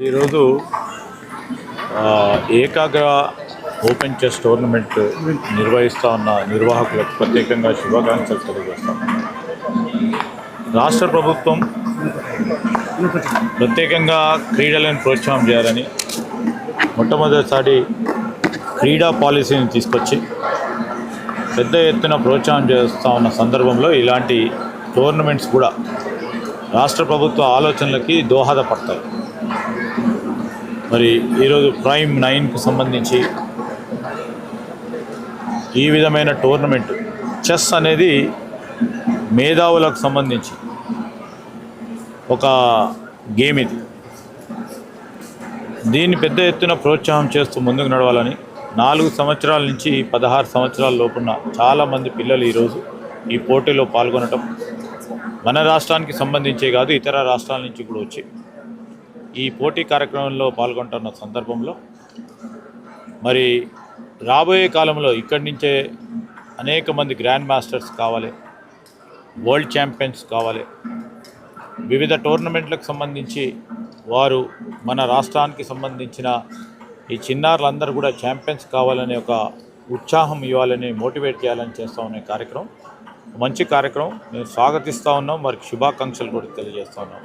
ఈరోజు ఏకాగ్ర open chess tournament నిర్వహిస్తూ ఉన్న నిర్వాహకులకు ప్రత్యేకంగా శుభాకాంక్షలు తెలియజేస్తాం. రాష్ట్ర ప్రభుత్వం ప్రత్యేకంగా క్రీడలను ప్రోత్సాహం చేయాలని మొట్టమొదటిసారి క్రీడా పాలసీని తీసుకొచ్చి పెద్ద ఎత్తున ప్రోత్సాహం చేస్తూ ఉన్న సందర్భంలో ఇలాంటి టోర్నమెంట్స్ కూడా రాష్ట్ర ప్రభుత్వ ఆలోచనలకి దోహదపడతాయి. మరి ఈరోజు ప్రైమ్ 9కు సంబంధించి ఈ విధమైన టోర్నమెంట్ చెస్ అనేది మేధావులకు సంబంధించి ఒక గేమ్. దీన్ని పెద్ద ఎత్తున ప్రోత్సాహం చేస్తూ ముందుకు నడవాలని 4 సంవత్సరాల నుంచి 16 సంవత్సరాల లోపున్న చాలామంది పిల్లలు ఈరోజు ఈ పోటీలో పాల్గొనటం మన రాష్ట్రానికి సంబంధించే కాదు, ఇతర రాష్ట్రాల నుంచి కూడా వచ్చి ఈ పోటీ కార్యక్రమంలో పాల్గొంటున్న సందర్భంలో మరి రాబోయే కాలంలో ఇక్కడి నుంచే అనేక మంది గ్రాండ్ మాస్టర్స్ కావాలి, వరల్డ్ ఛాంపియన్స్ కావాలి. వివిధ టోర్నమెంట్లకు సంబంధించి వారు మన రాష్ట్రానికి సంబంధించిన ఈ చిన్నారులందరూ కూడా ఛాంపియన్స్ కావాలనే ఒక ఉత్సాహం ఇవ్వాలని, మోటివేట్ చేయాలని చేస్తూ ఉన్న కార్యక్రమం మంచి కార్యక్రమం. మేము స్వాగతిస్తూ ఉన్నాం, వారికి శుభాకాంక్షలు కూడా తెలియజేస్తూ ఉన్నాం.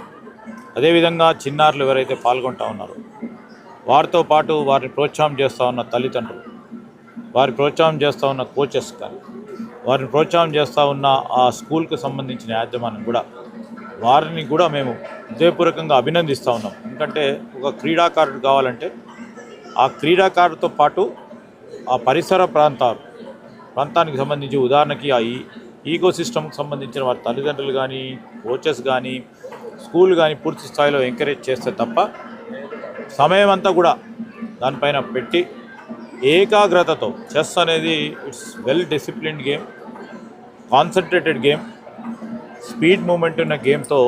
అదేవిధంగా చిన్నారులు ఎవరైతే పాల్గొంటూ ఉన్నారో వారితో పాటు వారిని ప్రోత్సాహం చేస్తూ ఉన్న తల్లిదండ్రులు, వారి ప్రోత్సాహం చేస్తూ ఉన్న కోచెస్ కానీ, వారిని ప్రోత్సాహం చేస్తూ ఉన్న ఆ స్కూల్కి సంబంధించిన యాజమాన్యం కూడా వారిని కూడా మేము హృదయపూర్వకంగా అభినందిస్తూ ఉన్నాం. ఎందుకంటే ఒక క్రీడాకారుడు కావాలంటే ఆ క్రీడాకారుడితో పాటు ఆ పరిసర ప్రాంతానికి సంబంధించి ఉదాహరణకి ఆ ఈకో సిస్టమ్కి సంబంధించిన వారి తల్లిదండ్రులు కానీ, కోచెస్ కానీ, స్కూల్ కానీ పూర్తి స్థాయిలో ఎంకరేజ్ చేస్తే తప్ప సమయం అంతా కూడా దానిపైన పెట్టి ఏకాగ్రతతో చెస్ అనేది it's well disciplined game, concentrated game, speed moment ఉన్న గేమ్తో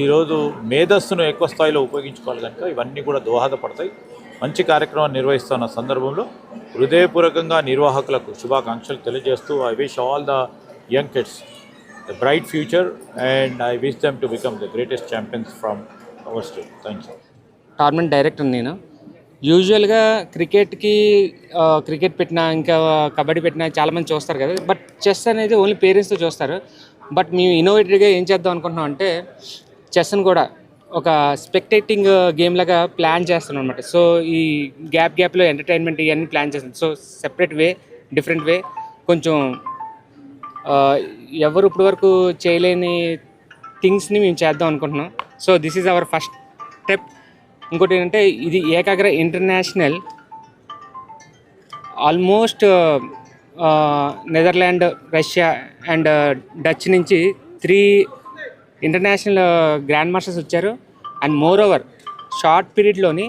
ఈరోజు మేధస్సును ఎక్కువ స్థాయిలో ఉపయోగించుకోవాలి కనుక ఇవన్నీ కూడా దోహదపడతాయి. మంచి కార్యక్రమం నిర్వహిస్తున్న సందర్భంలో హృదయపూర్వకంగా నిర్వాహకులకు శుభాకాంక్షలు తెలియజేస్తూ I wish all the young kids a bright future and I wish them to become the greatest champions from our state. Thank you. Tournament director నేను. యూజువల్గా క్రికెట్ పెట్టినా ఇంకా కబడ్డీ పెట్టినా చాలామంది చూస్తారు కదా, బట్ చెస్ అనేది ఓన్లీ పేరెంట్స్తో చూస్తారు. బట్ మేము ఇన్నోవేటివ్గా ఏం చేద్దాం అనుకుంటున్నాం అంటే చెస్ని కూడా ఒక స్పెక్టేటింగ్ గేమ్ లాగా ప్లాన్ చేస్తున్నాం అనమాట. సో ఈ గ్యాప్లో ఎంటర్టైన్మెంట్ ఇవన్నీ ప్లాన్ చేస్తాం. So separate way, different way, కొంచెం ఎవరు ఇప్పటి వరకు చేయలేని థింగ్స్ని మేము చేద్దాం అనుకుంటున్నాం. So this is our first step. ఇంకోటి ఏంటంటే ఇది Ekagra international almost Netherland, Russia and Dutch నుంచి 3 ఇంటర్నేషనల్ గ్రాండ్ మాస్టర్స్ వచ్చారు. అండ్ మోర్ ఓవర్ షార్ట్ పీరియడ్లోని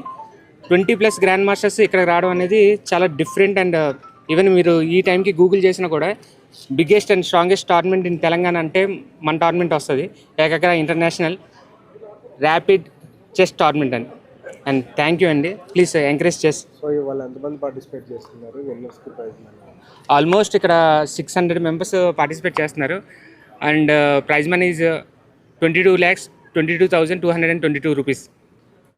20+ గ్రాండ్ మాస్టర్స్ ఇక్కడికి రావడం అనేది చాలా డిఫరెంట్. అండ్ ఈవెన్ మీరు ఈ టైంకి గూగుల్ చేసినా కూడా biggest and strongest tournament in Telangana అంటే మన టోర్నమెంట్ వస్తుంది, ఏకాగ్ర ఇంటర్నేషనల్ ర్యాపిడ్ చెస్ టోర్నమెంట్ అని. అండ్ థ్యాంక్ యూ అండి, ప్లీజ్ ఎంకరేజ్ చెస్. సో వాళ్ళు ఎంతమంది పార్టిసిపేట్ చేస్తున్నారు? విన్నర్స్కి ప్రైజ్ మనీ ఆల్మోస్ట్ ఇక్కడ 600 మెంబర్స్ పార్టిసిపేట్ చేస్తున్నారు. And prize money is 22,22,222 rupees.